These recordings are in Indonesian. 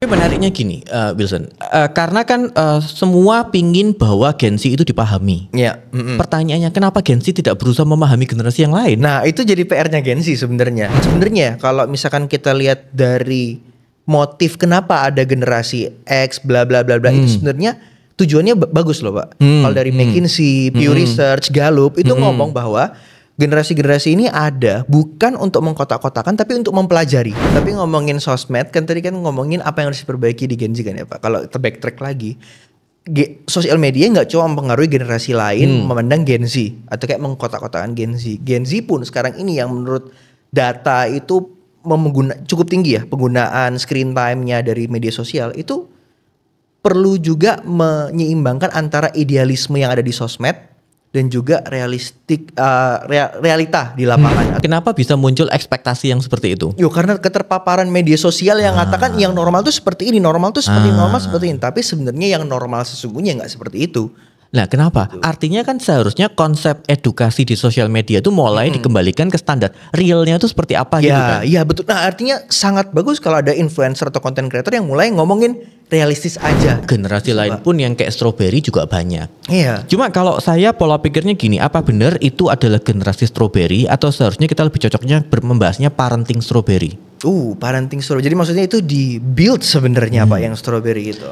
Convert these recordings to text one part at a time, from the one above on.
Tapi menariknya gini, Wilson, karena kan semua pingin bahwa Gen Z itu dipahami. Ya. Pertanyaannya, kenapa Gen Z tidak berusaha memahami generasi yang lain? Nah, itu jadi PR-nya Gen Z sebenarnya. Sebenarnya kalau misalkan kita lihat dari motif kenapa ada generasi X bla bla bla bla itu sebenarnya tujuannya bagus loh, Pak. Kalau dari McKinsey, Pew Research, Gallup itu ngomong bahwa generasi-generasi ini ada bukan untuk mengkotak-kotakan tapi untuk mempelajari. Tapi ngomongin sosmed kan tadi kan ngomongin apa yang harus diperbaiki di Gen Z kan ya Pak. Kalau backtrack lagi, sosial media nggak cuma mempengaruhi generasi lain memandang Gen Z atau kayak mengkotak-kotakan Gen Z. Gen Z pun sekarang ini yang menurut data itu cukup tinggi ya penggunaan screen time-nya dari media sosial itu perlu juga menyeimbangkan antara idealisme yang ada di sosmed dan juga realita di lapangan. Kenapa bisa muncul ekspektasi yang seperti itu? Karena keterpaparan media sosial yang mengatakan yang normal tuh seperti ini, normal tuh seperti normal seperti ini. Tapi sebenarnya yang normal sesungguhnya nggak seperti itu. Nah, kenapa? Artinya kan seharusnya konsep edukasi di sosial media itu mulai dikembalikan ke standar realnya itu seperti apa gitu kan? Iya betul. Nah, artinya sangat bagus kalau ada influencer atau content creator yang mulai ngomongin realistis aja. Generasi lain pun yang kayak strawberry juga banyak. Iya. Cuma kalau saya pola pikirnya gini, apa benar itu adalah generasi strawberry atau seharusnya kita lebih cocoknya membahasnya parenting strawberry? Parenting strawberry. Jadi maksudnya itu di build sebenarnya Pak yang strawberry itu.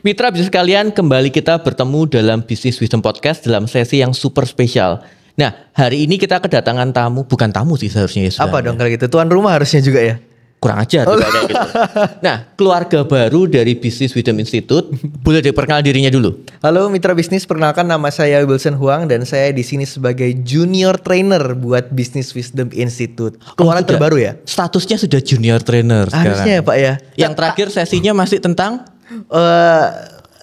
Mitra bisnis sekalian, kembali kita bertemu dalam Business Wisdom Podcast dalam sesi yang super spesial. Nah, hari ini kita kedatangan tamu, bukan tamu sih seharusnya ya. Apa dong kalau gitu? Tuan rumah harusnya juga ya? Kurang ajar juga kayak gitu. Nah, keluarga baru dari Business Wisdom Institute, boleh diperkenalkan dirinya dulu. Halo mitra bisnis, perkenalkan nama saya Wilson Huang dan saya di sini sebagai junior trainer buat Business Wisdom Institute. Keluaran terbaru ya? Statusnya sudah junior trainer sekarang. Harusnya ya Pak ya. Yang terakhir sesinya masih tentang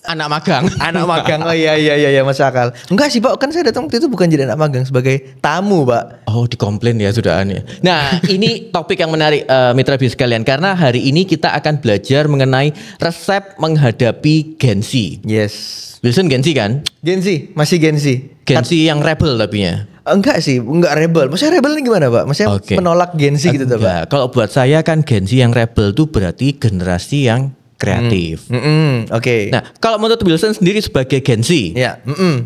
anak magang. Anak magang. Oh iya masuk akal. Enggak sih Pak, kan saya datang waktu itu bukan jadi anak magang, sebagai tamu Pak. Oh, dikomplain ya sudah aneh. Nah, ini topik yang menarik mitra bisnis sekalian karena hari ini kita akan belajar mengenai resep menghadapi Gen Z. Yes. Wilson Gen Z kan? Gen Z, masih Gen Z. Gen Z yang rebel tapinya. Enggak sih, enggak rebel. Maksudnya rebel ini gimana Pak? Maksudnya menolak Gen Z gitu tuh Pak? Kalau buat saya kan Gen Z yang rebel itu berarti generasi yang kreatif. Oke. Nah, kalau menurut Wilson sendiri sebagai Gen Z,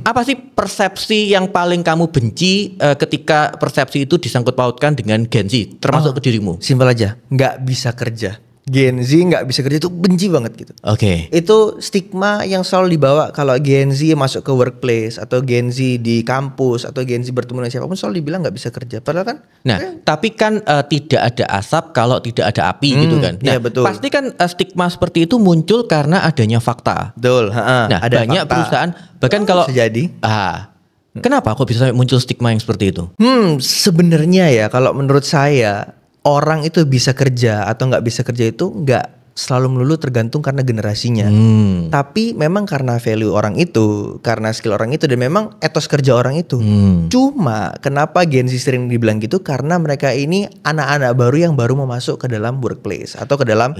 apa sih persepsi yang paling kamu benci ketika persepsi itu disangkut pautkan dengan Gen Z, termasuk ke dirimu? Simpel aja, nggak bisa kerja. Gen Z nggak bisa kerja itu benci banget gitu. Oke. Itu stigma yang selalu dibawa kalau Gen Z masuk ke workplace atau Gen Z di kampus atau Gen Z bertemu dengan siapapun selalu dibilang nggak bisa kerja. Padahal kan. Nah, tapi kan tidak ada asap kalau tidak ada api gitu kan. Nah, iya, betul. Pasti kan stigma seperti itu muncul karena adanya fakta. Betul. Nah, ada banyak fakta. Perusahaan bahkan kalau jadi. Kenapa kok bisa muncul stigma yang seperti itu? Sebenarnya ya kalau menurut saya orang itu bisa kerja atau nggak bisa kerja itu nggak selalu melulu tergantung karena generasinya. Tapi memang karena value orang itu, karena skill orang itu dan memang etos kerja orang itu. Cuma kenapa Gen Z sering dibilang gitu? Karena mereka ini anak-anak baru yang baru mau masuk ke dalam workplace atau ke dalam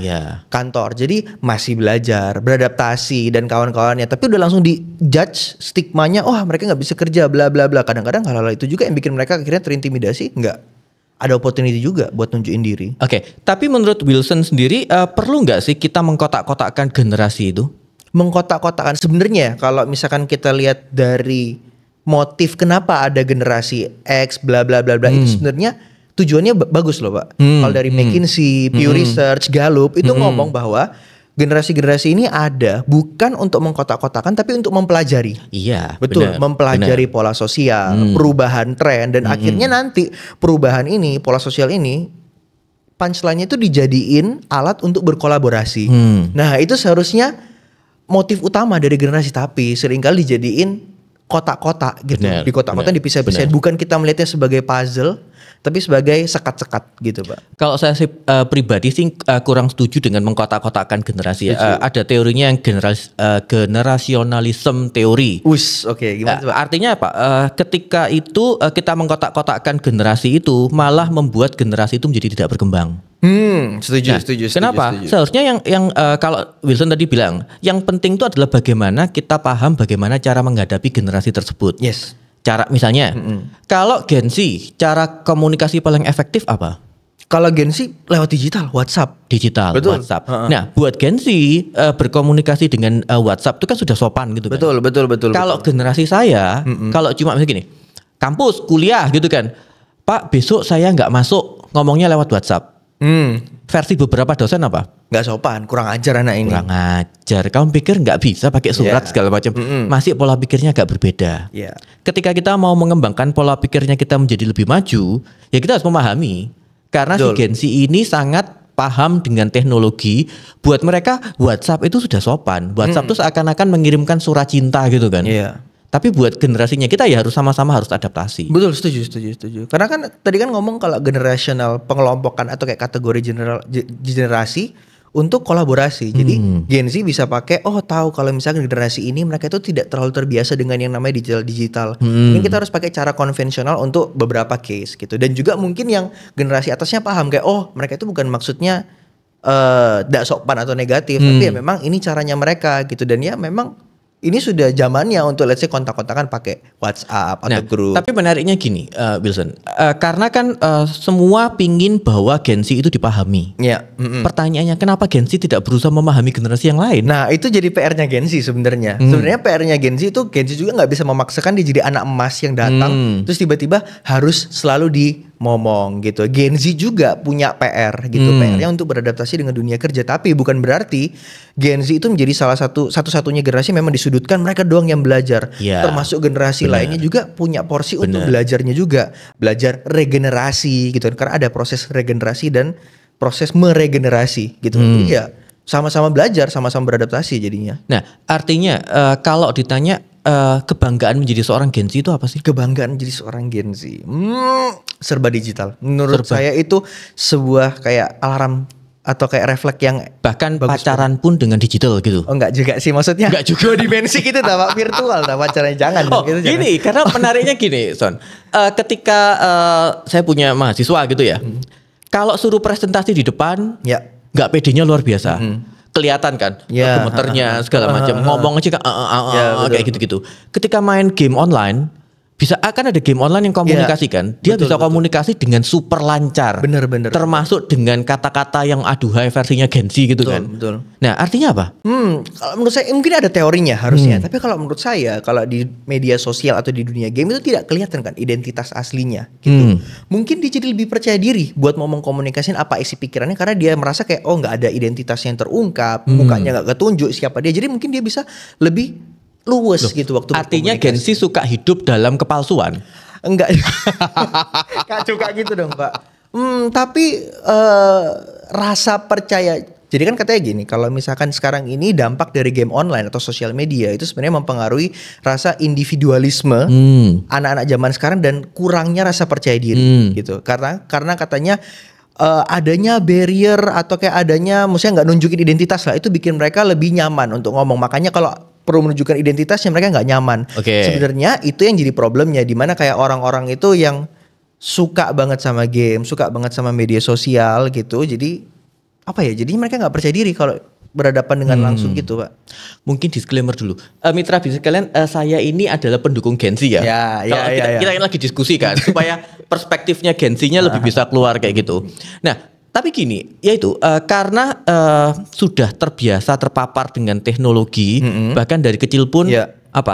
kantor. Jadi masih belajar, beradaptasi dan kawan-kawannya. Tapi udah langsung di-judge stigmanya, mereka nggak bisa kerja, bla bla bla. Kadang-kadang hal-hal itu juga yang bikin mereka akhirnya terintimidasi. Nggak. Ada opportunity juga buat nunjukin diri. Oke, tapi menurut Wilson sendiri perlu nggak sih kita mengkotak-kotakkan generasi itu? Mengkotak-kotakkan sebenarnya kalau misalkan kita lihat dari motif kenapa ada generasi X bla bla bla bla itu sebenarnya tujuannya bagus loh Pak. Kalau dari McKinsey, Pew Research, Gallup itu ngomong bahwa generasi-generasi ini ada bukan untuk mengkotak-kotakan tapi untuk mempelajari. Iya, betul. Mempelajari pola sosial, perubahan tren dan akhirnya nanti perubahan ini, pola sosial ini, punchline-nya itu dijadiin alat untuk berkolaborasi. Nah itu seharusnya motif utama dari generasi tapi seringkali dijadiin kotak-kotak gitu. Di kotak-kotak dipisah-pisahin. Bukan kita melihatnya sebagai puzzle, tapi sebagai sekat-sekat gitu Pak. Kalau saya sih pribadi sih kurang setuju dengan mengkotak-kotakkan generasi ya. Ada teorinya yang generasionalism teori. Oke, gimana Pak? Artinya apa? Ketika itu kita mengkotak-kotakkan generasi itu malah membuat generasi itu menjadi tidak berkembang. Setuju. Kenapa? Setuju. Seharusnya yang kalau Wilson tadi bilang, yang penting itu adalah bagaimana kita paham bagaimana cara menghadapi generasi tersebut. Yes. Cara misalnya, kalau Gen Z, cara komunikasi paling efektif apa? Kalau Gen Z lewat digital, WhatsApp. Digital, Betul. WhatsApp. Nah, buat Gen Z berkomunikasi dengan WhatsApp itu kan sudah sopan gitu kan. Betul. Kalau generasi saya, kalau cuma misalnya gini, kampus, kuliah gitu kan, Pak besok saya nggak masuk, ngomongnya lewat WhatsApp. Versi beberapa dosen apa? Nggak sopan, kurang ajar anak ini. Kurang ajar. Kamu pikir nggak bisa pakai surat segala macam? Masih pola pikirnya agak berbeda. Ketika kita mau mengembangkan pola pikirnya kita menjadi lebih maju, ya kita harus memahami. Karena si Gen Z ini sangat paham dengan teknologi. Buat mereka WhatsApp itu sudah sopan. WhatsApp itu seakan-akan mengirimkan surat cinta gitu kan. Tapi buat generasinya kita ya harus sama-sama harus adaptasi. Betul, setuju. Karena kan tadi kan ngomong kalau generasional pengelompokan atau kayak kategori generasi untuk kolaborasi. Jadi Gen Z bisa pakai, tahu kalau misalnya generasi ini mereka itu tidak terlalu terbiasa dengan yang namanya digital. Mungkin kita harus pakai cara konvensional untuk beberapa case gitu. Dan juga mungkin yang generasi atasnya paham kayak, mereka itu bukan maksudnya tidak sopan atau negatif, tapi ya memang ini caranya mereka gitu. Dan ya memang ini sudah zamannya untuk let's say kontak-kontakan pakai WhatsApp atau grup. Tapi menariknya gini, Wilson, karena kan semua pingin bahwa Gen Z itu dipahami. Pertanyaannya kenapa Gen Z tidak berusaha memahami generasi yang lain? Nah itu jadi PR-nya Gen Z sebenarnya. Sebenarnya PR-nya Gen Z itu Gen Z juga nggak bisa memaksakan dia jadi anak emas yang datang terus tiba-tiba harus selalu ngomong gitu. Gen Z juga punya PR gitu, PR-nya untuk beradaptasi dengan dunia kerja. Tapi bukan berarti Gen Z itu menjadi satu-satunya generasi memang disudutkan mereka doang yang belajar. Termasuk generasi lainnya juga punya porsi untuk belajarnya juga, belajar regenerasi gitu. Karena ada proses regenerasi dan proses meregenerasi gitu. Jadi ya sama-sama belajar, sama-sama beradaptasi jadinya. Nah, artinya kalau ditanya kebanggaan menjadi seorang Gen Z itu apa sih? Kebanggaan menjadi seorang Gen Z, serba digital. Menurut saya itu sebuah kayak alarm atau kayak refleks yang bahkan pacaran pun dengan digital gitu. Enggak juga sih, maksudnya enggak juga dimensi gitu Pak, virtual pacarannya jangan gitu. Gini, karena menariknya gini, Son. Ketika saya punya mahasiswa gitu ya. Kalau suruh presentasi di depan, enggak pedenya luar biasa. Kelihatan kan gemeternya segala macam, ngomong aja kayak gitu-gitu. Ketika main game online, bisa akan ada game online yang komunikasi kan, dia bisa komunikasi dengan super lancar, bener. termasuk dengan kata-kata yang aduhai versinya Gen Z gitu kan. Nah artinya apa? Kalau menurut saya mungkin ada teorinya harusnya, tapi kalau menurut saya kalau di media sosial atau di dunia game itu tidak kelihatan kan identitas aslinya gitu. Mungkin dia jadi lebih percaya diri buat ngomong komunikasiin apa isi pikirannya karena dia merasa kayak nggak ada identitas yang terungkap, mukanya nggak ketunjuk siapa dia, jadi mungkin dia bisa lebih luwes gitu waktu artinya Gen Z suka hidup dalam kepalsuan? Enggak. Gak suka gitu dong Pak. Tapi rasa percaya. Jadi kan katanya gini, kalau misalkan sekarang ini dampak dari game online atau sosial media itu sebenarnya mempengaruhi rasa individualisme anak-anak zaman sekarang dan kurangnya rasa percaya diri gitu. Karena katanya adanya barrier atau kayak adanya maksudnya nggak nunjukin identitas lah, itu bikin mereka lebih nyaman untuk ngomong. Makanya kalau perlu menunjukkan identitasnya mereka nggak nyaman. Sebenarnya itu yang jadi problemnya, dimana kayak orang-orang itu yang suka banget sama game, suka banget sama media sosial gitu. Jadi apa ya? Jadi mereka nggak percaya diri kalau berhadapan dengan langsung gitu Pak. Mungkin disclaimer dulu, mitra bisnis kalian, saya ini adalah pendukung Gen Z ya. Kita ini lagi diskusi kan supaya perspektifnya Gen Z-nya lebih bisa keluar kayak gitu. Nah. Tapi gini, yaitu karena sudah terbiasa terpapar dengan teknologi, bahkan dari kecil pun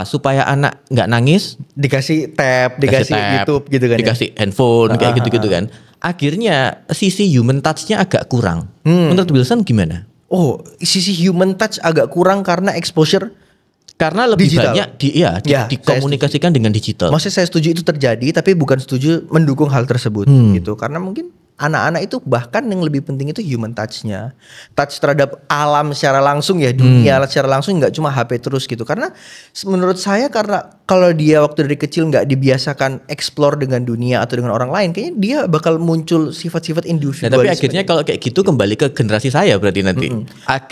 supaya anak nggak nangis, dikasih tab, dikasih YouTube gitu kan, dikasih handphone kayak gitu kan. Akhirnya sisi human touch-nya agak kurang. Menurut Wilson gimana? Sisi human touch agak kurang karena exposure. Karena lebih digital. Banyak dikomunikasikan dengan digital. Maksudnya saya setuju itu terjadi, tapi bukan setuju mendukung hal tersebut gitu. Karena mungkin anak-anak itu bahkan yang lebih penting itu human touch-nya. Touch terhadap alam secara langsung ya, dunia secara langsung, nggak cuma HP terus gitu. Karena menurut saya karena kalau dia waktu dari kecil nggak dibiasakan explore dengan dunia atau dengan orang lain, kayaknya dia bakal muncul sifat-sifat individualisme. Nah, tapi akhirnya kalau kayak gitu kembali ke generasi saya berarti nanti.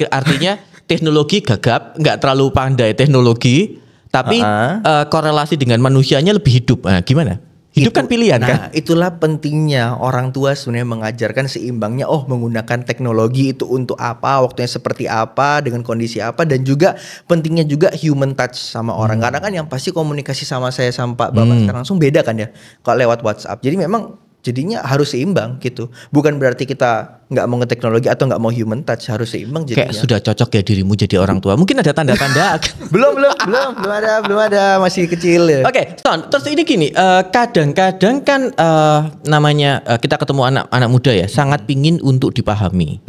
Artinya teknologi gagap, nggak terlalu pandai teknologi, tapi korelasi dengan manusianya lebih hidup. Nah, gimana? Hidup kan pilihan kan. Nah, itulah pentingnya orang tua sebenarnya mengajarkan seimbangnya. Oh, menggunakan teknologi itu untuk apa, waktunya seperti apa, dengan kondisi apa, dan juga pentingnya juga human touch sama orang. Karena kan yang pasti komunikasi sama saya sama Pak Bapak sekarang langsung beda kan ya, kalau lewat WhatsApp. Jadi memang jadinya harus seimbang gitu. Bukan berarti kita nggak mau nge-teknologi atau nggak mau human touch, harus seimbang jadinya. Kayak sudah cocok ya dirimu jadi orang tua. Mungkin ada tanda-tanda. belum ada, masih kecil ya. Oke, terus ini gini, kadang-kadang kan namanya kita ketemu anak muda ya, sangat pingin untuk dipahami.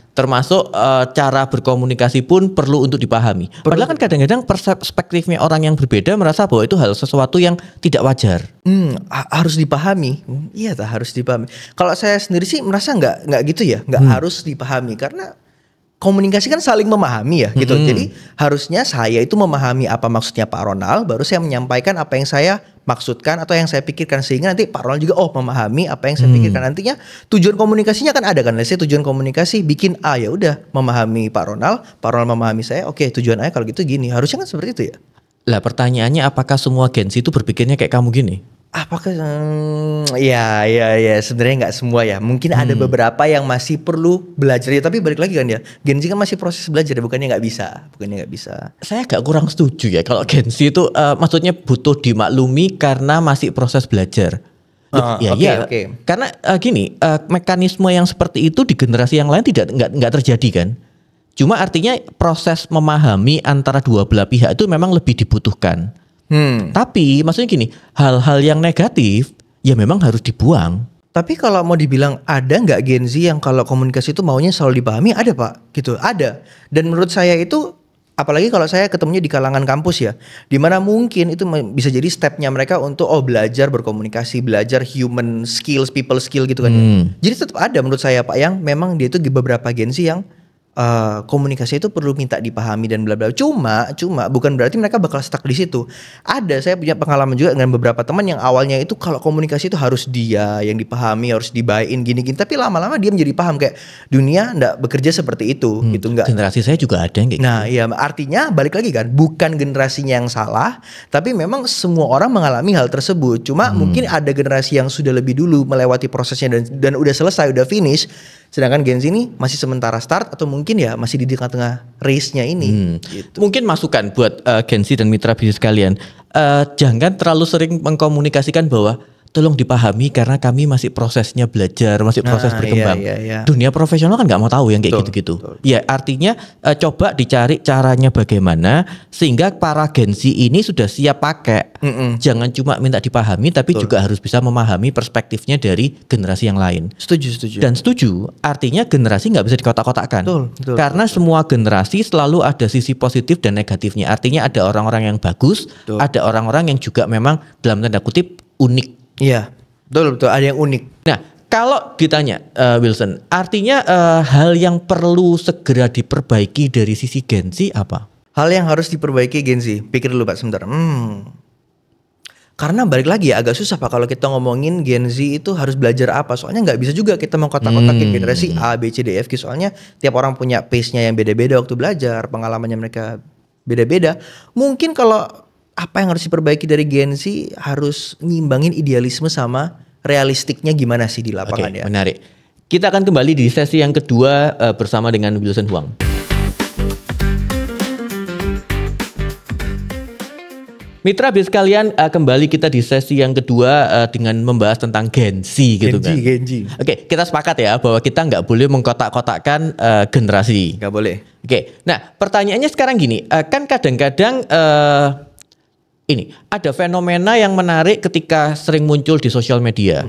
Termasuk cara berkomunikasi pun perlu untuk dipahami. Padahal kan kadang-kadang perspektifnya orang yang berbeda merasa bahwa itu hal sesuatu yang tidak wajar. Harus dipahami. Iya, harus dipahami. Kalau saya sendiri sih merasa nggak gitu ya, nggak harus dipahami karena komunikasi kan saling memahami ya gitu. Jadi harusnya saya itu memahami apa maksudnya Pak Ronald, baru saya menyampaikan apa yang saya maksudkan atau yang saya pikirkan, sehingga nanti Pak Ronald juga memahami apa yang saya pikirkan. Nantinya tujuan komunikasinya kan ada kan. Saya tujuan komunikasi bikin A, ya udah memahami Pak Ronald memahami saya. Oke, tujuan A kalau gitu gini. Harusnya kan seperti itu ya. Lah pertanyaannya, apakah semua Gen Z itu berpikirnya kayak kamu gini? Apakah ya sebenarnya nggak semua ya, mungkin ada beberapa yang masih perlu belajar ya, tapi balik lagi kan ya, Gen Z kan masih proses belajar, bukannya nggak bisa. Saya agak kurang setuju ya kalau Gen Z itu maksudnya butuh dimaklumi karena masih proses belajar. Okay. Karena gini, mekanisme yang seperti itu di generasi yang lain nggak terjadi kan. Cuma artinya proses memahami antara dua belah pihak itu memang lebih dibutuhkan. Tapi maksudnya gini, hal-hal yang negatif ya memang harus dibuang. Tapi kalau mau dibilang ada nggak Gen Z yang kalau komunikasi itu maunya selalu dipahami, ada Pak, gitu, ada. Dan menurut saya itu, apalagi kalau saya ketemunya di kalangan kampus ya, dimana mungkin itu bisa jadi stepnya mereka untuk belajar berkomunikasi, belajar human skills, people skill gitu kan ya. Jadi tetap ada menurut saya Pak, yang memang dia itu beberapa Gen Z yang komunikasi itu perlu minta dipahami dan bla bla. Cuma bukan berarti mereka bakal stuck di situ. Saya punya pengalaman juga dengan beberapa teman yang awalnya itu kalau komunikasi itu harus dia yang dipahami, harus dibayain gini-gini, tapi lama-lama dia menjadi paham kayak dunia enggak bekerja seperti itu gitu, enggak. Generasi saya juga ada yang kayak gitu. Iya, artinya balik lagi kan, bukan generasinya yang salah, tapi memang semua orang mengalami hal tersebut. Cuma mungkin ada generasi yang sudah lebih dulu melewati prosesnya dan udah selesai, udah finish. Sedangkan Gen Z ini masih sementara start atau mungkin ya masih di tengah-tengah race-nya ini. Gitu. Mungkin masukan buat Gen Z dan mitra bisnis kalian, jangan terlalu sering mengkomunikasikan bahwa tolong dipahami karena kami masih prosesnya belajar, masih proses berkembang. Dunia profesional kan nggak mau tahu yang kayak gitu-gitu. Ya artinya coba dicari caranya bagaimana sehingga para Gen Z ini sudah siap pakai. Jangan cuma minta dipahami, tapi juga harus bisa memahami perspektifnya dari generasi yang lain. Setuju. Dan setuju, artinya generasi nggak bisa dikotak-kotakkan. Karena semua generasi selalu ada sisi positif dan negatifnya. Artinya ada orang-orang yang bagus, ada orang-orang yang juga memang dalam tanda kutip unik. Iya, betul, ada yang unik. Nah, kalau ditanya Wilson, artinya hal yang perlu segera diperbaiki dari sisi Gen Z apa? Hal yang harus diperbaiki Gen Z, pikir dulu Pak sebentar. Karena balik lagi ya, agak susah Pak kalau kita ngomongin Gen Z itu harus belajar apa. Soalnya nggak bisa juga kita mau kotak-kotakin generasi A, B, C, D, F, G. Soalnya tiap orang punya pace-nya yang beda-beda waktu belajar, pengalamannya mereka beda-beda. Mungkin kalau apa yang harus diperbaiki dari Gen Z harus nyimbangin idealisme sama realistiknya gimana sih di lapangan ya. Menarik. Kita akan kembali di sesi yang kedua bersama dengan Wilson Huang. Mitra bisnis kalian, kembali kita di sesi yang kedua dengan membahas tentang Gen Z gitu kan. Gen Z. Oke, kita sepakat ya bahwa kita nggak boleh mengkotak-kotakkan generasi. Nggak boleh. Oke, nah pertanyaannya sekarang gini, kan kadang-kadang ini ada fenomena yang menarik ketika sering muncul di sosial media.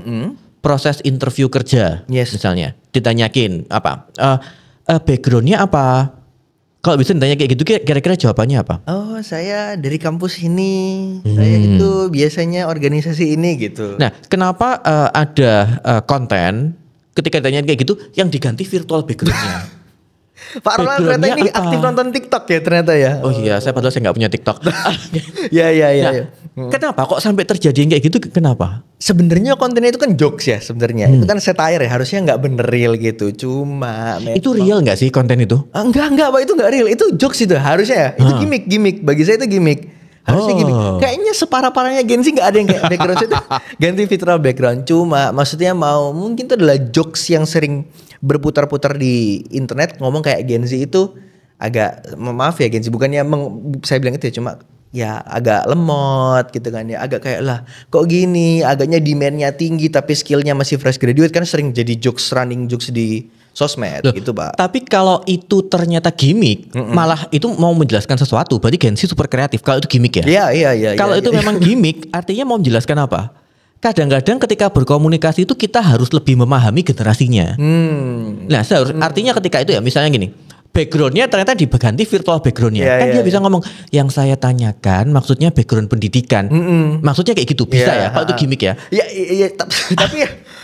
Proses interview kerja, misalnya ditanyakin apa, backgroundnya apa. Kalau bisa ditanya kayak gitu, kira-kira jawabannya apa? Oh, saya dari kampus ini, saya itu biasanya organisasi ini gitu. Nah, kenapa ada konten ketika ditanya kayak gitu yang diganti virtual backgroundnya? Pak Ronald ternyata ini aktif nonton TikTok ya ternyata ya. Oh iya, saya padahal saya nggak punya TikTok. Iya. Kenapa kok sampai terjadi kayak gitu? Kenapa? Sebenarnya kontennya itu kan jokes ya sebenarnya. Itu kan satire ya, harusnya nggak bener real gitu. Cuma itu real nggak sih konten itu? Enggak Pak, itu nggak real. Itu jokes itu harusnya ya. Itu gimmick. Bagi saya itu gimmick. Harusnya gini. Kayaknya separah-parahnya Gen Z nggak ada yang kayak background itu ganti virtual background. Cuma maksudnya mungkin itu adalah jokes yang sering berputar-putar di internet ngomong kayak Gen Z itu agak, maaf ya Gen Z, bukannya saya bilang itu ya, cuma ya agak lemot gitu kan ya, agak kayak lah kok gini, agaknya demandnya tinggi tapi skillnya masih fresh graduate, kan sering jadi running jokes di sosmed. Loh, gitu Pak. Tapi kalau itu ternyata gimmick, malah itu mau menjelaskan sesuatu, berarti Gen Z super kreatif kalau itu gimmick ya. Iya. Kalau itu memang gimmick, artinya mau menjelaskan apa? Kadang-kadang ketika berkomunikasi itu kita harus lebih memahami generasinya. Nah, artinya ketika itu ya misalnya gini, backgroundnya ternyata diganti virtual backgroundnya, dia bisa ngomong yang saya tanyakan maksudnya background pendidikan, maksudnya kayak gitu bisa ya, kalau itu gimmick ya. Iya,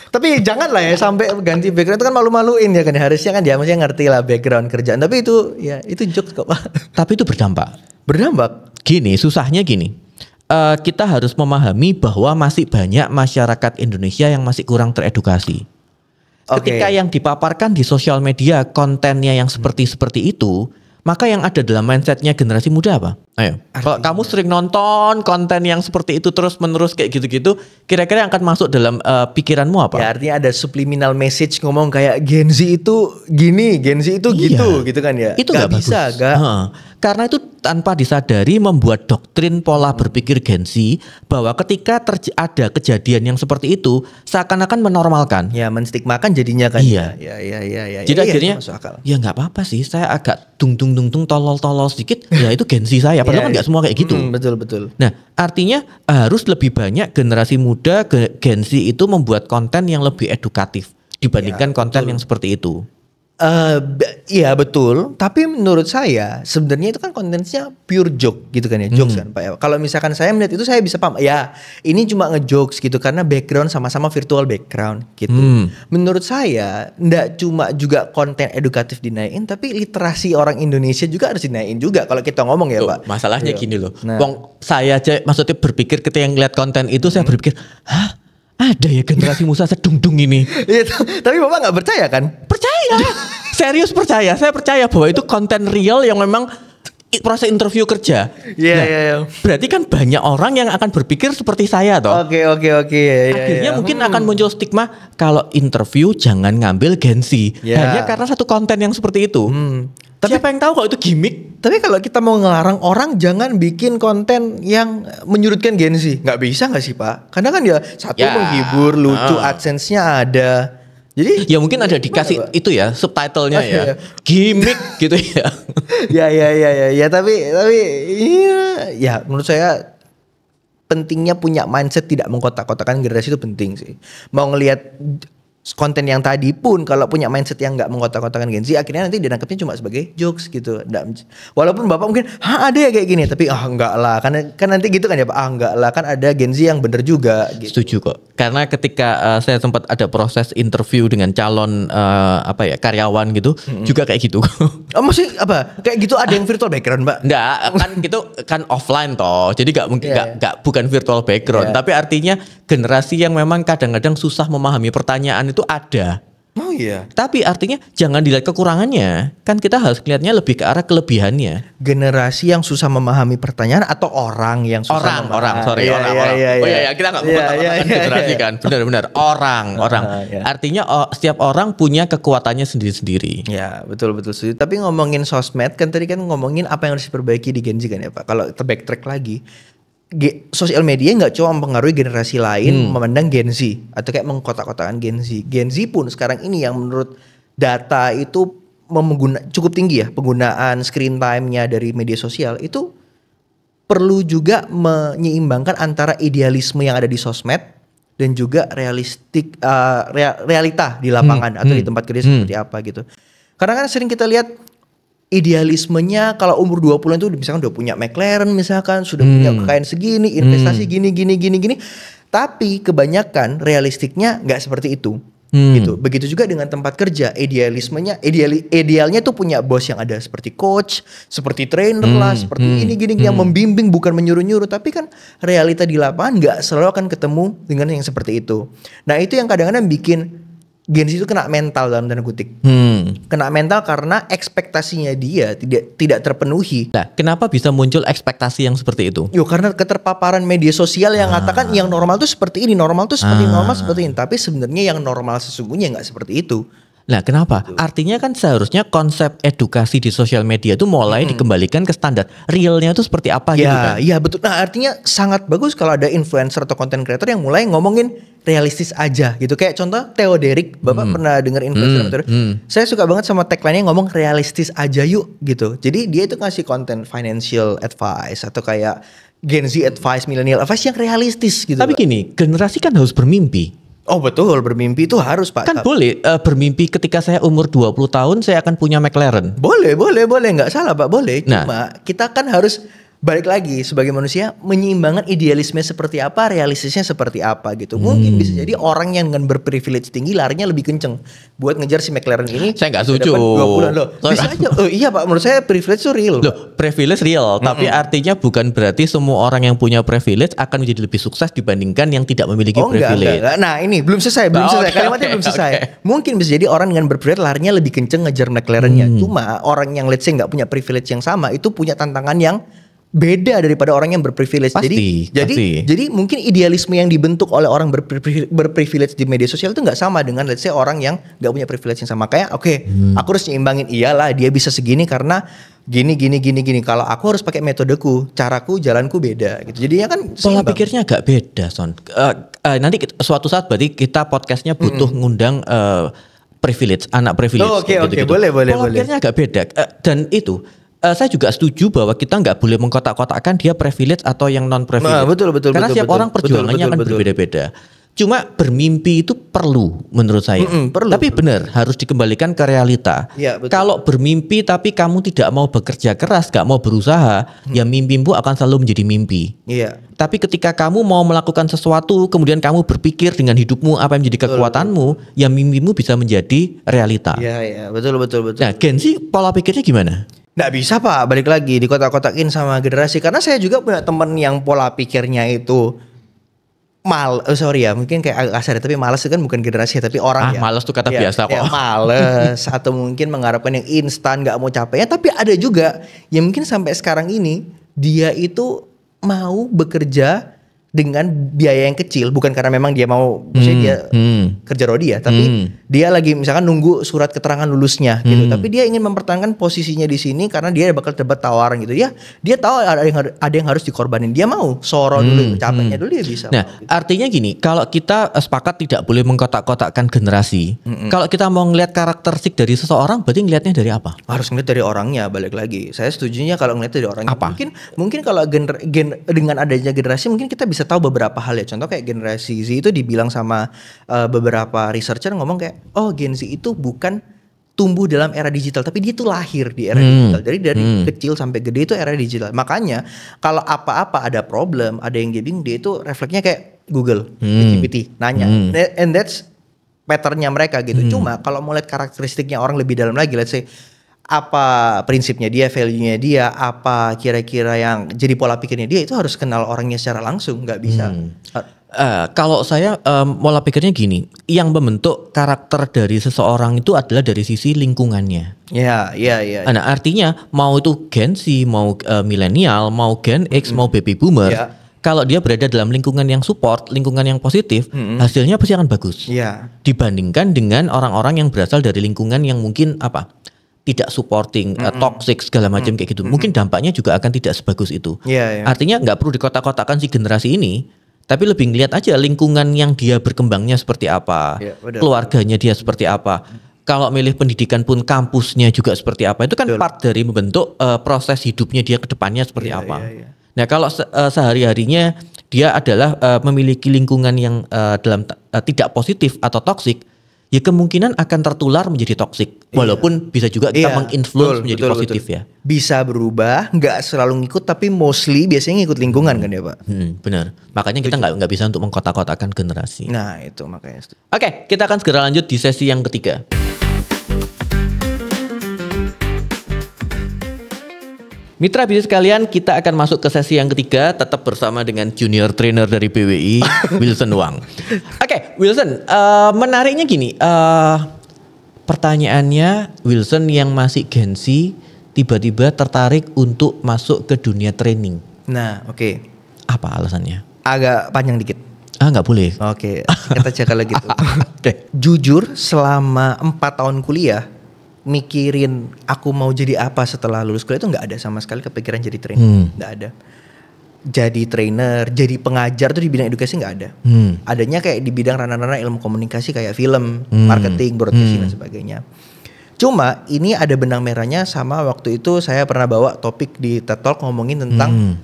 tapi jangan lah ya sampai ganti background, itu kan malu-maluin ya kan, harusnya kan dia mestinya ngerti lah background kerjaan, tapi itu jokes kok Pak. Tapi itu berdampak. Gini, susahnya gini, kita harus memahami bahwa masih banyak masyarakat Indonesia yang masih kurang teredukasi. Ketika yang dipaparkan di sosial media kontennya yang seperti itu, maka yang ada dalam mindsetnya generasi muda apa? Ayo, kalau kamu sering nonton konten yang seperti itu terus menerus kayak gitu-gitu, kira-kira yang akan masuk dalam pikiranmu apa? Ya artinya ada subliminal message ngomong kayak Gen Z itu gini, Gen Z itu gitu kan ya? Itu nggak bisa, karena itu tanpa disadari membuat doktrin pola berpikir Gen Z bahwa ketika ada kejadian yang seperti itu seakan-akan menormalkan. Ya, menstigmakan jadinya kan. Iya. Ya. Jadi akhirnya ya nggak apa-apa sih, saya agak tung tolol sedikit, ya itu Gen Z saya. Padahal kan nggak semua kayak gitu. Betul. Nah, artinya harus lebih banyak generasi muda Gen Z itu membuat konten yang lebih edukatif dibandingkan konten yang seperti itu. Iya betul, tapi menurut saya sebenarnya itu kan kontennya pure joke gitu kan ya, jokes kan Pak ya. Kalau misalkan saya melihat itu saya bisa paham, ya ini cuma ngejokes gitu karena background sama-sama virtual background gitu. Menurut saya nggak cuma juga konten edukatif dinaikin, tapi literasi orang Indonesia juga harus dinaikin juga kalau kita ngomong ya Pak. Masalahnya gini loh, saya aja maksudnya berpikir ketika ngeliat konten itu saya berpikir, hah? Ada ya generasi Musa sedung-dung ini. Tapi Bapak nggak percaya kan? Percaya. Serius percaya. Saya percaya bahwa itu konten real yang memang proses interview kerja. Iya. Berarti kan banyak orang yang akan berpikir seperti saya toh. Oke. Akhirnya mungkin akan muncul stigma kalau interview jangan ngambil Gen Z. Hanya karena satu konten yang seperti itu. Tapi siapa yang tahu kalau itu gimmick? Tapi kalau kita mau ngelarang orang jangan bikin konten yang menyudutkan Gen Z, nggak bisa nggak sih Pak? Karena kan ya satu menghibur, lucu, AdSense-nya ada. Jadi ya mungkin ada dikasih itu ya subtitlenya ya, gimmick gitu ya. Ya tapi ya menurut saya pentingnya punya mindset tidak mengkotak-kotakan generasi itu penting sih. Mau ngelihat konten yang tadi pun kalau punya mindset yang nggak mengkotak-kotakan Gen Z, akhirnya nanti dinangkepnya cuma sebagai jokes gitu. Walaupun Bapak mungkin ada ya kayak gini, tapi enggak lah, kan nanti gitu kan ya Pak, enggak lah, kan ada Gen Z yang bener juga gitu. Setuju kok, karena ketika saya sempat ada proses interview dengan calon karyawan gitu, juga kayak gitu. Maksudnya apa? Kayak gitu ada yang virtual background Mbak? Enggak, kan gitu kan offline toh, jadi nggak mungkin bukan virtual background, tapi artinya generasi yang memang kadang-kadang susah memahami pertanyaan itu ada. Oh iya. Tapi artinya jangan dilihat kekurangannya. Kan kita harus lihatnya lebih ke arah kelebihannya. Generasi yang susah memahami pertanyaan atau orang yang susah memahami. Orang. Oh iya, kita nggak mengkotak-kotakan generasi kan. Benar-benar orang. Artinya setiap orang punya kekuatannya sendiri-sendiri. Ya, betul. Tapi ngomongin sosmed kan tadi kan ngomongin apa yang harus diperbaiki di Gen Z kan ya Pak. Kalau backtrack lagi, sosial media nggak cuma mempengaruhi generasi lain memandang Gen Z atau kayak mengkotak-kotakan Gen Z. Gen Z pun sekarang ini yang menurut data itu cukup tinggi ya penggunaan screen time-nya dari media sosial, itu perlu juga menyeimbangkan antara idealisme yang ada di sosmed dan juga realita di lapangan atau di tempat kerja seperti apa gitu. Karena kan sering kita lihat idealismenya kalau umur 20-an itu misalkan udah punya McLaren misalkan, sudah punya kekayaan segini, investasi gini. Tapi kebanyakan realistiknya nggak seperti itu. Gitu. Begitu juga dengan tempat kerja, idealnya tuh punya bos yang ada seperti coach, seperti trainer lah, seperti gini yang membimbing bukan menyuruh-nyuruh, tapi kan realita di lapangan nggak selalu akan ketemu dengan yang seperti itu. Nah, itu yang kadang-kadang bikin Gen Z itu kena mental dalam tanda kutip. Kena mental karena ekspektasinya dia tidak terpenuhi. Nah, kenapa bisa muncul ekspektasi yang seperti itu? Karena keterpaparan media sosial yang mengatakan yang normal tuh seperti ini, normal tuh seperti ini. Tapi sebenarnya yang normal sesungguhnya nggak seperti itu. Nah, kenapa? Artinya kan seharusnya konsep edukasi di sosial media itu mulai dikembalikan ke standar realnya itu seperti apa gitu kan? Iya betul. Nah, artinya sangat bagus kalau ada influencer atau content creator yang mulai ngomongin realistis aja gitu. Kayak contoh Theo Derek, Bapak pernah dengar influencer? Saya suka banget sama tagline-nya ngomong realistis aja yuk gitu. Jadi dia itu ngasih konten financial advice atau kayak Gen Z advice, millennial advice yang realistis gitu. Tapi gini, generasi kan harus bermimpi. Oh betul, bermimpi itu harus Pak. Kan boleh bermimpi ketika saya umur 20 tahun saya akan punya McLaren. Boleh, nggak salah Pak, boleh. Cuma kita kan harus balik lagi sebagai manusia menyeimbangkan idealisme seperti apa, realistisnya seperti apa gitu. Mungkin bisa jadi orang yang dengan berprivilege tinggi larinya lebih kenceng buat ngejar si McLaren ini. Saya nggak setuju. 2 bulan loh. Bisa aja. Iya Pak, menurut saya privilege itu real. Loh, privilege real, tapi artinya bukan berarti semua orang yang punya privilege akan menjadi lebih sukses dibandingkan yang tidak memiliki privilege. Enggak. Nah, ini belum selesai, kalimatnya belum selesai. Mungkin bisa jadi orang dengan berprivilege larinya lebih kenceng ngejar McLaren-nya. Cuma orang yang let's say nggak punya privilege yang sama itu punya tantangan yang beda daripada orang yang berprivilege. Pasti. Jadi mungkin idealisme yang dibentuk oleh orang berprivilege di media sosial itu nggak sama dengan let's say orang yang nggak punya privilege yang sama. Kayak aku harus nyimbangin, iyalah dia bisa segini karena gini. Kalau aku harus pakai metodeku, caraku, jalanku beda gitu. Jadinya kan pola pikirnya agak beda, Son. Nanti suatu saat berarti kita podcastnya butuh ngundang privilege, anak privilege. Oke, boleh. Pola pikirnya agak beda. Dan itu saya juga setuju bahwa kita nggak boleh mengkotak-kotakan dia privilege atau yang non privilege. Betul. Karena setiap orang perjuangannya akan berbeda-beda. Cuma bermimpi itu perlu menurut saya. Tapi benar harus dikembalikan ke realita. Ya, kalau bermimpi tapi kamu tidak mau bekerja keras, gak mau berusaha, ya mimpimu akan selalu menjadi mimpi. Iya. Tapi ketika kamu mau melakukan sesuatu, kemudian kamu berpikir dengan hidupmu apa yang menjadi kekuatanmu, ya mimpimu bisa menjadi realita. Iya, betul. Nah, Gen Z pola pikirnya gimana? Nggak bisa Pak, balik lagi dikotak-kotakin sama generasi. Karena saya juga punya temen yang pola pikirnya itu mungkin kayak agak kasar, tapi malas itu kan bukan generasi tapi orang ya. Malas tuh kata biasa kok. Males atau mungkin mengharapkan yang instan, nggak mau capek. Tapi ada juga yang mungkin sampai sekarang ini dia itu mau bekerja dengan biaya yang kecil, bukan karena memang dia mau dia kerja rodi ya, tapi dia lagi misalkan nunggu surat keterangan lulusnya gitu, tapi dia ingin mempertahankan posisinya di sini karena dia bakal dapat tawaran gitu ya. Dia tahu ada yang harus dikorbanin, dia mau soro dulu, capeknya dulu dia bisa. Nah, artinya gini, kalau kita sepakat tidak boleh mengkotak-kotakkan generasi, kalau kita mau ngelihat karakteristik dari seseorang, berarti ngelihatnya dari apa? Harus ngelihat dari orangnya, balik lagi. Saya setujunya kalau ngelihat dari orangnya. Apa? Mungkin kalau dengan adanya generasi mungkin kita bisa tahu beberapa hal ya. Contoh kayak generasi Z itu dibilang sama beberapa researcher ngomong kayak, oh Gen Z itu bukan tumbuh dalam era digital, tapi dia tuh lahir di era digital. Jadi dari kecil sampai gede itu era digital. Makanya kalau apa-apa ada problem, ada yang gaming, dia itu refleksnya kayak Google, GPT, nanya. And that's patternnya mereka gitu. Cuma kalau mau lihat karakteristiknya orang lebih dalam lagi, let's say apa prinsipnya dia, value-nya dia, apa kira-kira yang jadi pola pikirnya dia, itu harus kenal orangnya secara langsung, nggak bisa. Kalau saya pola pikirnya gini, yang membentuk karakter dari seseorang itu adalah dari sisi lingkungannya. Iya. Nah, artinya mau itu Gen Z, mau milenial, mau Gen X, mau baby boomer, kalau dia berada dalam lingkungan yang support, lingkungan yang positif, hasilnya pasti akan bagus. Dibandingkan dengan orang-orang yang berasal dari lingkungan yang mungkin tidak supporting, toxic segala macam kayak gitu. Mungkin dampaknya juga akan tidak sebagus itu. Artinya nggak perlu dikotak-kotakan si generasi ini, tapi lebih ngeliat aja lingkungan yang dia berkembangnya seperti apa, keluarganya dia seperti apa. Kalau milih pendidikan pun kampusnya juga seperti apa. Itu kan part dari membentuk proses hidupnya dia ke depannya seperti apa. Nah, kalau sehari-harinya dia adalah memiliki lingkungan yang tidak positif atau toksik, ya kemungkinan akan tertular menjadi toksik. Walaupun bisa juga kita menginfluence menjadi positif ya. Bisa berubah, nggak selalu ngikut, tapi mostly biasanya ngikut lingkungan kan ya Pak. Benar. Makanya kita nggak bisa untuk mengkotak-kotakan generasi. Nah itu makanya. Oke, kita akan segera lanjut di sesi yang ketiga. Mitra bisnis sekalian, kita akan masuk ke sesi yang ketiga, tetap bersama dengan junior trainer dari BWI, Wilson Wang. Oke, Wilson, menariknya gini, pertanyaannya Wilson yang masih Gen Z tiba-tiba tertarik untuk masuk ke dunia training. Nah, oke. Apa alasannya? Agak panjang dikit. Nggak boleh. Oke, kata aja kalau gitu. Jujur, selama 4 tahun kuliah, mikirin aku mau jadi apa setelah lulus kuliah itu nggak ada sama sekali kepikiran jadi trainer, nggak ada. Jadi trainer, jadi pengajar tuh di bidang edukasi nggak ada. Adanya kayak di bidang ranah-ranah ilmu komunikasi kayak film, marketing, broadcasting dan sebagainya. Cuma ini ada benang merahnya sama waktu itu saya pernah bawa topik di TED Talk ngomongin tentang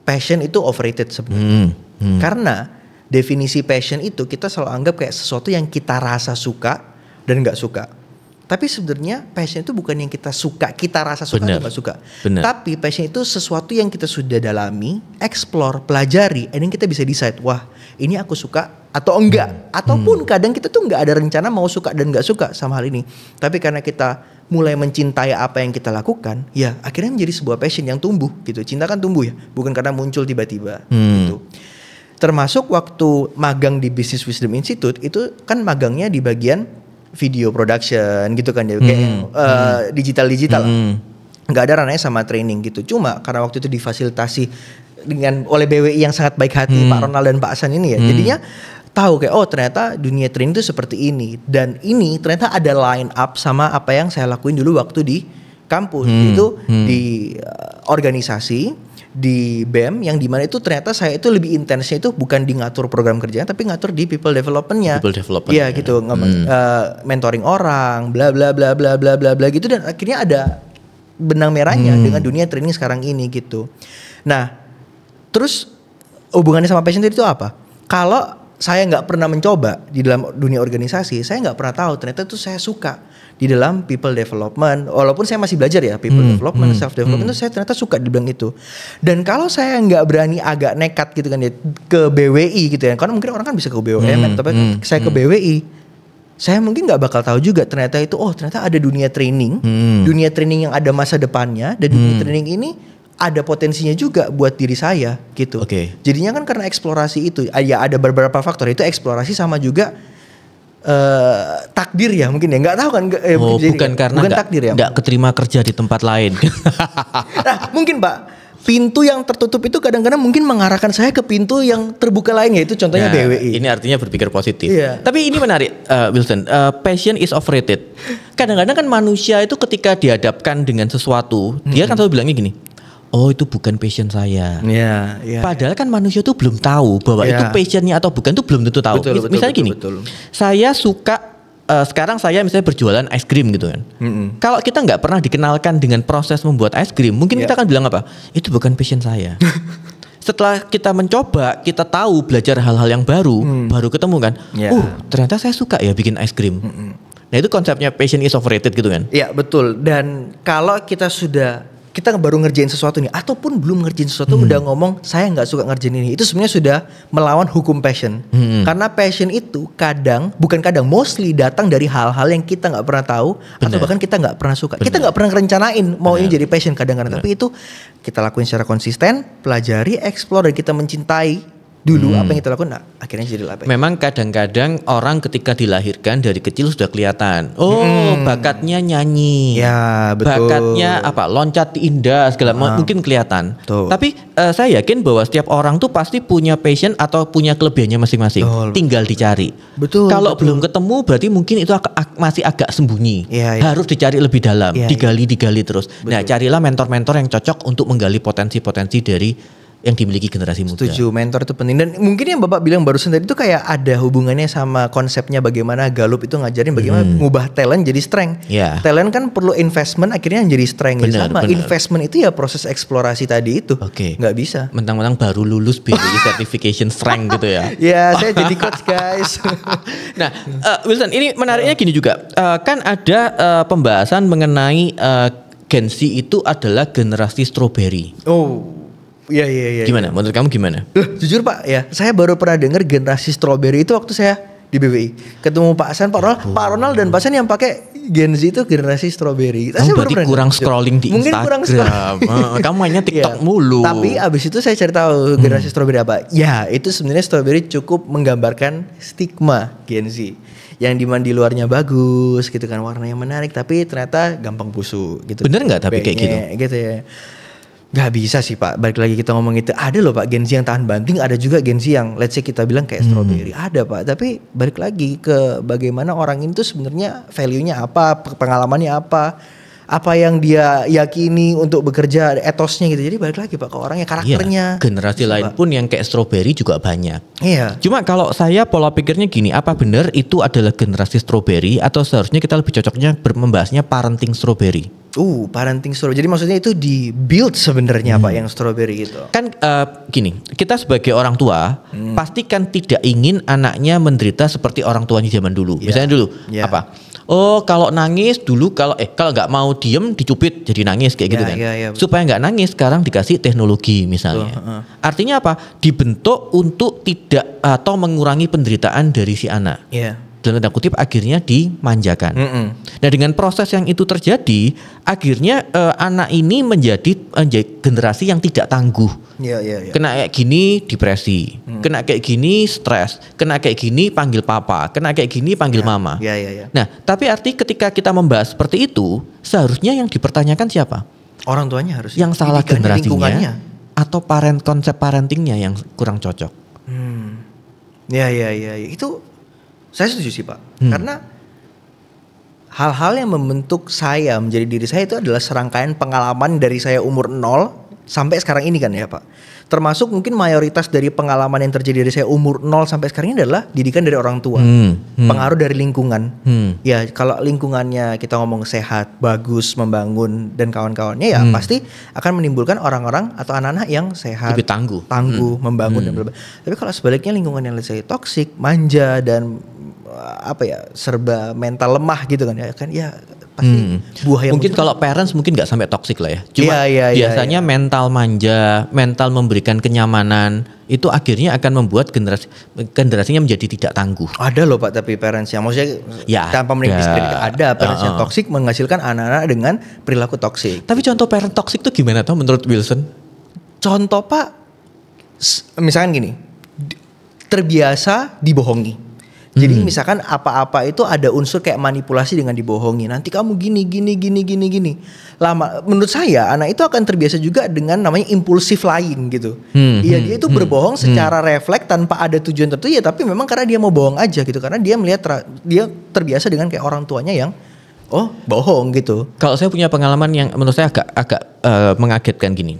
passion itu overrated sebenarnya. Karena definisi passion itu kita selalu anggap kayak sesuatu yang kita rasa suka dan nggak suka. Tapi sebenarnya passion itu bukan yang kita suka, kita rasa suka atau gak suka. Bener. Tapi passion itu sesuatu yang kita sudah dalami, explore, pelajari, and then kita bisa decide, wah ini aku suka atau enggak. Ataupun kadang kita tuh gak ada rencana mau suka dan gak suka sama hal ini. Tapi karena kita mulai mencintai apa yang kita lakukan, ya akhirnya menjadi sebuah passion yang tumbuh gitu. Cinta kan tumbuh ya, bukan karena muncul tiba-tiba gitu. Termasuk waktu magang di Business Wisdom Institute, itu kan magangnya di bagian video production gitu kan ya, kayak digital nggak ada ranahnya sama training gitu. Cuma karena waktu itu difasilitasi oleh BWI yang sangat baik hati, Pak Ronald dan Pak Hasan ini ya, jadinya tahu kayak ternyata dunia training itu seperti ini, dan ini ternyata ada line up sama apa yang saya lakuin dulu waktu di kampus itu di organisasi di BEM, yang dimana itu ternyata saya itu lebih intensnya itu bukan di ngatur program kerjanya, tapi ngatur di people development-nya. Iya gitu, mentoring orang, bla bla bla bla bla bla bla gitu, dan akhirnya ada benang merahnya dengan dunia training sekarang ini gitu. Nah, terus hubungannya sama passion itu apa? Kalau saya nggak pernah mencoba di dalam dunia organisasi, saya nggak pernah tahu ternyata itu saya suka di dalam people development. Walaupun saya masih belajar ya people development, self development itu saya ternyata suka di bidang itu. Dan kalau saya nggak berani agak nekat gitu kan ya ke BWI gitu ya, karena mungkin orang kan bisa ke BUMN, tapi saya ke BWI, saya mungkin nggak bakal tahu juga ternyata itu ternyata ada dunia training, dunia training yang ada masa depannya, dan dunia training ini ada potensinya juga buat diri saya gitu. Jadinya kan karena eksplorasi itu, ya ada beberapa faktor, itu eksplorasi sama juga takdir ya mungkin ya, nggak tahu kan. Bukan karena takdir ya, nggak keterima kerja di tempat lain. Nah mungkin Pak, pintu yang tertutup itu kadang-kadang mungkin mengarahkan saya ke pintu yang terbuka lainnya, itu contohnya BWI. Ini artinya berpikir positif. Tapi ini menarik, Wilson. Passion is overrated. Kadang-kadang kan manusia itu ketika dihadapkan dengan sesuatu, dia kan selalu bilangnya gini, itu bukan passion saya. Padahal kan manusia tuh belum tahu bahwa itu passionnya atau bukan tuh belum tentu tahu. Misalnya gini, saya suka sekarang saya misalnya berjualan es krim gitu kan. Kalau kita nggak pernah dikenalkan dengan proses membuat es krim, mungkin kita akan bilang apa? Itu bukan passion saya. Setelah kita mencoba, kita tahu, belajar hal-hal yang baru, baru ketemu kan. Ternyata saya suka ya bikin es krim. Nah itu konsepnya passion is overrated gitu kan. Iya betul. Dan kalau kita baru ngerjain sesuatu nih, ataupun belum ngerjain sesuatu udah ngomong saya nggak suka ngerjain ini, itu sebenarnya sudah melawan hukum passion. Karena passion itu mostly datang dari hal-hal yang kita nggak pernah tahu, atau bahkan kita nggak pernah suka. Kita nggak pernah rencanain mau ini jadi passion kadang-kadang, tapi itu kita lakuin secara konsisten, pelajari, explore, dan kita mencintai dulu apa yang kita lakukan, akhirnya jadi apa. Memang kadang-kadang orang ketika dilahirkan dari kecil sudah kelihatan, bakatnya nyanyi, ya betul, bakatnya loncat indah segala mungkin kelihatan. Tapi saya yakin bahwa setiap orang tuh pasti punya passion atau punya kelebihannya masing-masing. Tinggal dicari. Kalau belum ketemu berarti mungkin itu masih agak sembunyi. Harus dicari lebih dalam, digali terus. Nah, carilah mentor-mentor yang cocok untuk menggali potensi-potensi dari yang dimiliki generasi muda. Setuju, mentor itu penting. Dan mungkin yang Bapak bilang barusan tadi itu kayak ada hubungannya sama konsepnya bagaimana Gallup itu ngajarin bagaimana mengubah talent jadi strength. Talent kan perlu investment, akhirnya jadi strength. Sama investment itu ya proses eksplorasi tadi itu. Nggak bisa mentang-mentang baru lulus BWI certification strength gitu ya. Ya saya jadi coach guys. Nah Wilson, ini menariknya gini juga, kan ada pembahasan mengenai Gen Z itu adalah generasi strawberry. Iya. Gimana? Menurut kamu gimana? Jujur Pak ya, saya baru pernah dengar generasi strawberry itu waktu saya di BWI. Ketemu Pak Hasan, Pak Ronald dan Pak Hasan yang pakai Gen Z itu generasi strawberry. Berarti kurang scrolling di mungkin Instagram. Kamu mainnya TikTok mulu. Tapi abis itu saya cari tahu generasi strawberry apa. Ya itu sebenarnya strawberry cukup menggambarkan stigma Gen Z. Yang dimana di luarnya bagus gitu kan, warnanya menarik, tapi ternyata gampang busuk gitu. Bener nggak tapi kayak gitu ya? Gak bisa sih Pak, balik lagi kita ngomong itu. Ada loh Pak Gen Z yang tahan banting, ada juga Gen Z yang let's say kita bilang kayak strawberry. Ada Pak, tapi balik lagi ke bagaimana orang itu sebenarnya value-nya apa, pengalamannya apa yang dia yakini untuk bekerja, etosnya gitu. Jadi balik lagi Pak ke orangnya, karakternya. Iya, generasi lain Pak pun yang kayak strawberry juga banyak. Iya. Cuma kalau saya pola pikirnya gini, apa benar itu adalah generasi strawberry atau seharusnya kita lebih cocoknya membahasnya parenting strawberry? Parenting strawberry. Jadi maksudnya itu di build sebenarnya Pak yang strawberry itu. Kan gini, kita sebagai orang tua pasti kan tidak ingin anaknya menderita seperti orang tuanya zaman dulu. Misalnya dulu apa? Oh kalau nangis dulu kalau nggak mau diem dicubit jadi nangis kayak gitu kan. Supaya nggak nangis sekarang dikasih teknologi misalnya. Artinya apa? Dibentuk untuk tidak atau mengurangi penderitaan dari si anak. Dalam tanda kutip akhirnya dimanjakan. Nah dengan proses yang itu terjadi, akhirnya anak ini menjadi generasi yang tidak tangguh. Kena kayak gini depresi, kena kayak gini stres, kena kayak gini panggil papa, kena kayak gini panggil mama. Nah tapi arti ketika kita membahas seperti itu, seharusnya yang dipertanyakan siapa? Orang tuanya harus. Yang salah generasinya atau konsep parentingnya yang kurang cocok. Itu saya setuju sih Pak, karena hal-hal yang membentuk saya menjadi diri saya itu adalah serangkaian pengalaman dari saya umur 0 sampai sekarang ini kan ya Pak. Termasuk mungkin mayoritas dari pengalaman yang terjadi dari saya umur 0 sampai sekarang ini adalah didikan dari orang tua, pengaruh dari lingkungan. Ya kalau lingkungannya kita ngomong sehat, bagus, membangun dan kawan-kawannya ya pasti akan menimbulkan orang-orang atau anak-anak yang sehat, lebih tangguh, membangun dan berbagai. Tapi kalau sebaliknya lingkungan yang let's say toksik, manja dan serba mental lemah gitu kan ya pasti buah yang mungkin kalau parents mungkin nggak sampai toksik lah ya. Cuma biasanya mental manja, mental memberikan kenyamanan itu akhirnya akan membuat generasinya menjadi tidak tangguh. Ada loh Pak tapi parents yang maksudnya tanpa mendiskreditkan ada parents yang toksik menghasilkan anak-anak dengan perilaku toksik. Tapi contoh parent toksik itu gimana tuh menurut Wilson? Contoh Pak, misalkan gini, terbiasa dibohongi. Jadi misalkan apa-apa itu ada unsur kayak manipulasi dengan dibohongi. Nanti kamu gini. Lama menurut saya anak itu akan terbiasa juga dengan namanya impulsif lain gitu. Dia itu berbohong secara refleks tanpa ada tujuan tertentu ya, tapi memang karena dia mau bohong aja gitu. Karena dia melihat dia terbiasa dengan kayak orang tuanya yang bohong gitu. Kalau saya punya pengalaman yang menurut saya agak mengagetkan gini.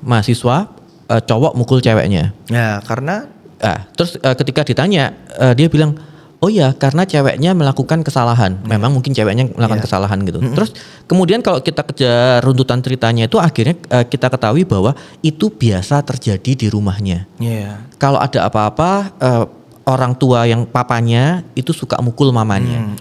Mahasiswa cowok mukul ceweknya. Ya, karena terus ketika ditanya dia bilang oh ya karena ceweknya melakukan kesalahan. Memang mungkin ceweknya melakukan kesalahan gitu. Terus kemudian kalau kita kejar runtutan ceritanya itu akhirnya kita ketahui bahwa itu biasa terjadi di rumahnya. Kalau ada apa-apa orang tua yang papanya itu suka mukul mamanya.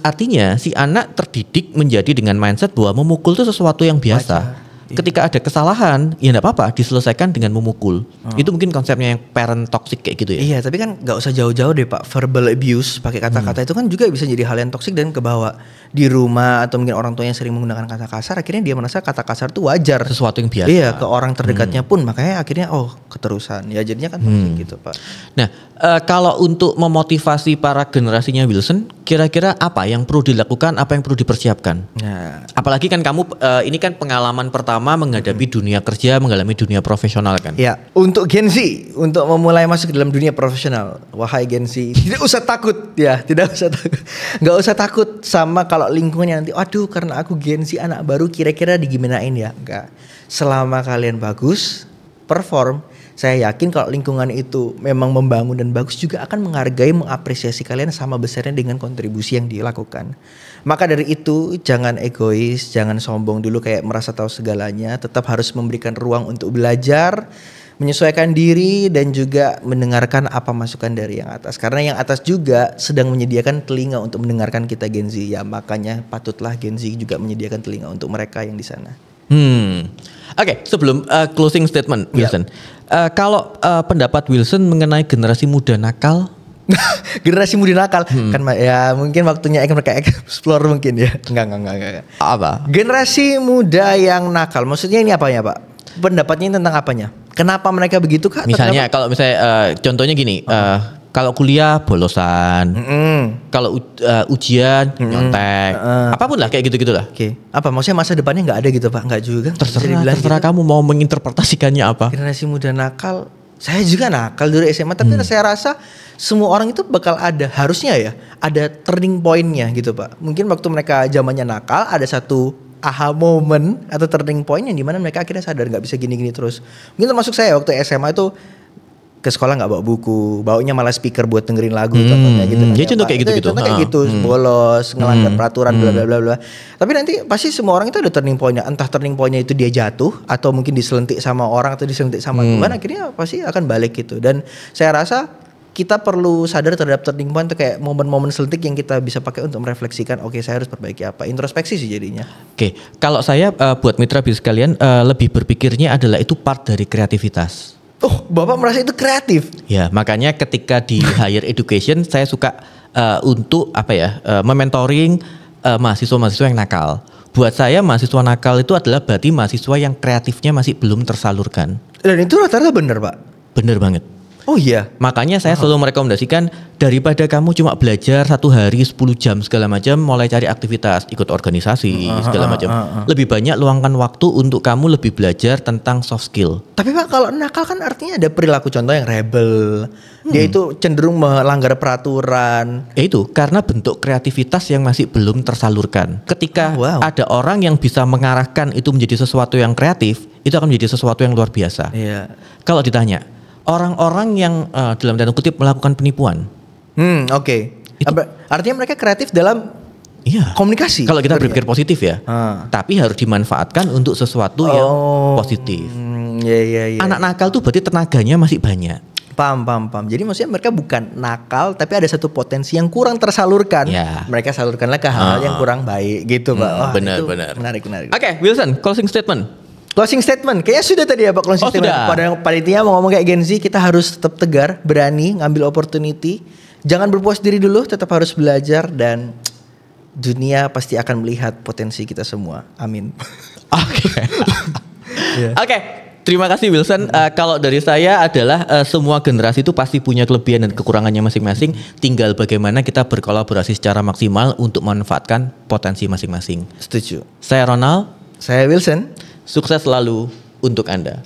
Artinya si anak terdidik menjadi dengan mindset bahwa memukul itu sesuatu yang biasa. Ketika ada kesalahan, ya enggak apa-apa, diselesaikan dengan memukul. Itu mungkin konsepnya yang parent toxic kayak gitu ya. Iya, tapi kan nggak usah jauh-jauh deh Pak. Verbal abuse, pakai kata-kata itu kan juga bisa jadi hal yang toksik dan kebawa di rumah atau mungkin orang tuanya sering menggunakan kata kasar. Akhirnya dia merasa kata kasar itu wajar. Sesuatu yang biasa. Iya, ke orang terdekatnya pun, makanya akhirnya keterusan. Ya jadinya kan toksik gitu Pak. Nah, kalau untuk memotivasi para generasinya Wilson, kira-kira apa yang perlu dilakukan, apa yang perlu dipersiapkan? Nah, apalagi kan kamu ini kan pengalaman pertama menghadapi dunia kerja, mengalami dunia profesional kan? Ya, untuk Gen Z, untuk memulai masuk ke dalam dunia profesional, wahai Gen Z, tidak usah takut ya, nggak usah takut sama kalau lingkungannya nanti, aduh karena aku Gen Z anak baru kira-kira digimanain ya, enggak. Selama kalian bagus, perform, saya yakin kalau lingkungan itu memang membangun dan bagus juga akan menghargai, mengapresiasi kalian sama besarnya dengan kontribusi yang dilakukan. Maka dari itu jangan egois, jangan sombong dulu kayak merasa tahu segalanya. Tetap harus memberikan ruang untuk belajar, menyesuaikan diri dan juga mendengarkan apa masukan dari yang atas. Karena yang atas juga sedang menyediakan telinga untuk mendengarkan kita Gen Z. Ya makanya patutlah Gen Z juga menyediakan telinga untuk mereka yang di sana. Oke, sebelum closing statement Wilson, kalau pendapat Wilson mengenai generasi muda nakal, Generasi muda nakal kan ya mungkin waktunya mereka explore mungkin ya. Enggak. Apa? Generasi muda yang nakal. Maksudnya ini apanya, Pak? Pendapatnya tentang apanya? Kenapa mereka begitu, Kak? Misalnya kalau misalnya contohnya gini, kalau kuliah bolosan, kalau ujian nyontek, apapun lah kayak gitu-gitulah. Oke. Apa maksudnya masa depannya nggak ada gitu, Pak? Nggak juga. Terserah gitu. Kamu mau menginterpretasikannya apa. Generasi muda nakal. Saya juga nakal dulu SMA, tapi saya rasa semua orang itu bakal harusnya ya, ada turning point-nya gitu, Pak. Mungkin waktu mereka zamannya nakal ada satu aha moment atau turning point yang dimana mereka akhirnya sadar nggak bisa gini-gini terus. Mungkin termasuk saya waktu SMA itu ke sekolah nggak bawa buku, baunya malah speaker buat dengerin lagu contohnya gitu. Ya contoh kayak gitu-gitu. Contoh kayak gitu, bolos, ngelanggar peraturan bla bla bla bla. Tapi nanti pasti semua orang itu ada turning point-nya. Entah turning point-nya itu dia jatuh atau mungkin diselentik sama orang atau diselentik sama Tuhan, akhirnya pasti akan balik gitu. Dan saya rasa kita perlu sadar terhadap turning point itu kayak momen-momen selentik yang kita bisa pakai untuk merefleksikan, oke, saya harus perbaiki apa. Introspeksi sih jadinya. Oke, kalau saya buat mitra bisnis kalian lebih berpikirnya adalah itu part dari kreativitas. Oh, Bapak merasa itu kreatif? Ya, makanya ketika di higher education saya suka untuk mementoring mahasiswa-mahasiswa yang nakal. Buat saya mahasiswa nakal itu adalah berarti mahasiswa yang kreatifnya masih belum tersalurkan. Dan itu rata-rata benar, Pak? Bener banget. Oh iya. Makanya saya selalu merekomendasikan daripada kamu cuma belajar 1 hari 10 jam segala macam, mulai cari aktivitas, ikut organisasi segala macam. Lebih banyak luangkan waktu untuk kamu lebih belajar tentang soft skill. Tapi Pak, kalau nakal kan artinya ada perilaku contoh yang rebel. Dia itu cenderung melanggar peraturan. Itu karena bentuk kreativitas yang masih belum tersalurkan. Ketika ada orang yang bisa mengarahkan itu menjadi sesuatu yang kreatif, itu akan menjadi sesuatu yang luar biasa. Iya. Kalau ditanya orang-orang yang dalam tanda kutip melakukan penipuan. Oke. Artinya mereka kreatif dalam komunikasi. Kalau kita berpikir positif ya. Tapi harus dimanfaatkan untuk sesuatu yang positif. Iya. Anak nakal tuh berarti tenaganya masih banyak. Paham. Jadi maksudnya mereka bukan nakal, tapi ada satu potensi yang kurang tersalurkan. Mereka salurkanlah ke hal yang kurang baik gitu, Pak. Benar. Menarik. Oke, Wilson, closing statement. Closing statement, kayaknya sudah tadi ya Pak closing statement. Pada panitia mau ngomong kayak Gen Z, kita harus tetap tegar, berani, ngambil opportunity. Jangan berpuas diri dulu, tetap harus belajar dan dunia pasti akan melihat potensi kita semua. Amin. Oke. Terima kasih Wilson. Kalau dari saya adalah semua generasi itu pasti punya kelebihan dan kekurangannya masing-masing. Tinggal bagaimana kita berkolaborasi secara maksimal untuk memanfaatkan potensi masing-masing. Setuju. Saya Ronald. Saya Wilson. Sukses selalu untuk Anda.